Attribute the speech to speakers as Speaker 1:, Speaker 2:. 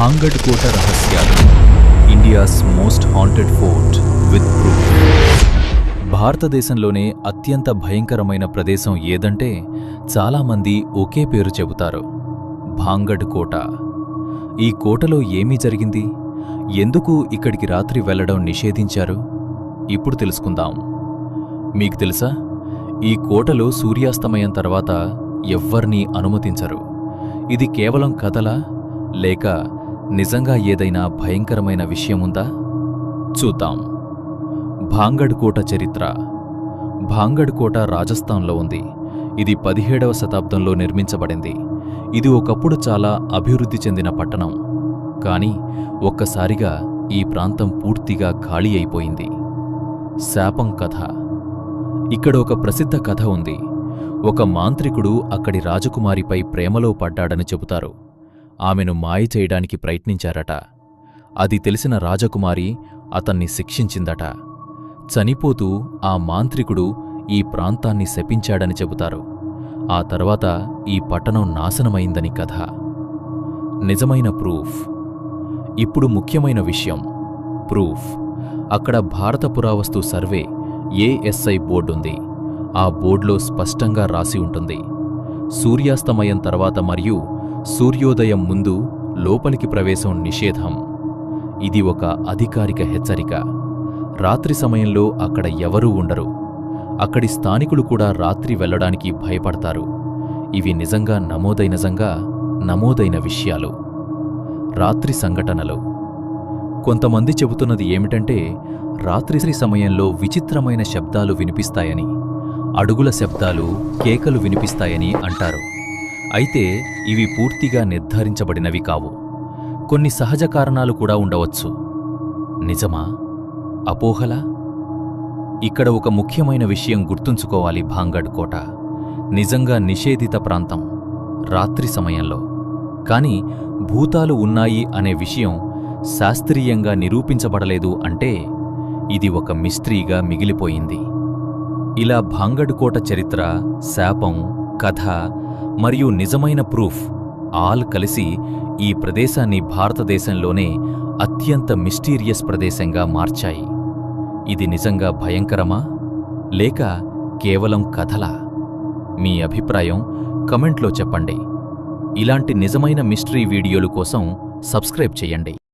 Speaker 1: భాంగడ్ కోట రహస్యాలు, India's most haunted fort with proof. భారతదేశంలోనే అత్యంత భయంకరమైన ప్రదేశం ఏదంటే చాలామంది ఒకే పేరు చెబుతారు, భాంగడ్ కోట. ఈ కోటలో ఏమీ జరిగింది, ఎందుకు ఇక్కడికి రాత్రి వెళ్లడం నిషేధించారు, ఇప్పుడు తెలుసుకుందాం. మీకు తెలుసా, ఈ కోటలో సూర్యాస్తమయం తర్వాత ఎవ్వర్నీ అనుమతించరు. ఇది కేవలం కథలా, లేక నిజంగా ఏదైనా భయంకరమైన విషయముందా? చూద్దాం. భాంగడ్ కోట చరిత్ర. భాంగడ్ కోట రాజస్థాన్లో ఉంది. ఇది 17వ శతాబ్దంలో నిర్మించబడింది. ఇది ఒకప్పుడు చాలా అభివృద్ధి చెందిన పట్టణం. కానీ ఒక్కసారిగా ఈ ప్రాంతం పూర్తిగా ఖాళీ అయిపోయింది. శాపం కథ. ఇక్కడ ఒక ప్రసిద్ధ కథ ఉంది. ఒక మాంత్రికుడు అక్కడి రాజకుమారిపై ప్రేమలో పడ్డాడని చెబుతారు. ఆమెను మాయ చేయడానికి ప్రయత్నించారట. అది తెలిసిన రాజకుమారి అతన్ని శిక్షించిందట. చనిపోతూ ఆ మాంత్రికుడు ఈ ప్రాంతాన్ని శపించాడని చెబుతారు. ఆ తర్వాత ఈ పట్టణం నాశనమైందని కథ. నిజమైన ప్రూఫ్. ఇప్పుడు ముఖ్యమైన విషయం, ప్రూఫ్. అక్కడ భారత పురావస్తు సర్వే ASI బోర్డుంది. ఆ బోర్డులో స్పష్టంగా రాసి ఉంటుంది, సూర్యాస్తమయం తర్వాత మరియు సూర్యోదయం ముందు లోపలికి ప్రవేశం నిషేధం. ఇది ఒక అధికారిక హెచ్చరిక. రాత్రి సమయంలో అక్కడ ఎవరూ ఉండరు. అక్కడి స్థానికులు కూడా రాత్రి వెళ్లడానికి భయపడతారు. ఇవి నిజంగా నమోదైన విషయాలు. రాత్రి సంఘటనలు. కొంతమంది చెబుతున్నది ఏమిటంటే, రాత్రి సమయంలో విచిత్రమైన శబ్దాలు వినిపిస్తాయని, అడుగుల శబ్దాలు, కేకలు వినిపిస్తాయని అంటారు. అయితే ఇవి పూర్తిగా నిర్ధారించబడినవి కావు. కొన్ని సహజ కారణాలు కూడా ఉండవచ్చు. నిజమా, అపోహలా? ఇక్కడ ఒక ముఖ్యమైన విషయం గుర్తుంచుకోవాలి. భాంగడ్ కోట నిజంగా నిషేధిత ప్రాంతం రాత్రి సమయంలో. కానీ భూతాలు ఉన్నాయి అనే విషయం శాస్త్రీయంగా నిరూపించబడలేదు అంటే ఇది ఒక మిస్టరీగా మిగిలిపోయింది. ఇలా భాంగడ్ కోట చరిత్ర, శాపం, కథ మరియు నిజమైన ప్రూఫ్ ఆల్ కలిసి ఈ ప్రదేశాన్ని భారతదేశంలోనే అత్యంత మిస్టీరియస్ ప్రదేశంగా మార్చాయి. ఇది నిజంగా భయంకరమా, లేక కేవలం కథలా? మీ అభిప్రాయం కమెంట్లో చెప్పండి. ఇలాంటి నిజమైన మిస్టరీ వీడియోలు కోసం సబ్స్క్రైబ్ చేయండి.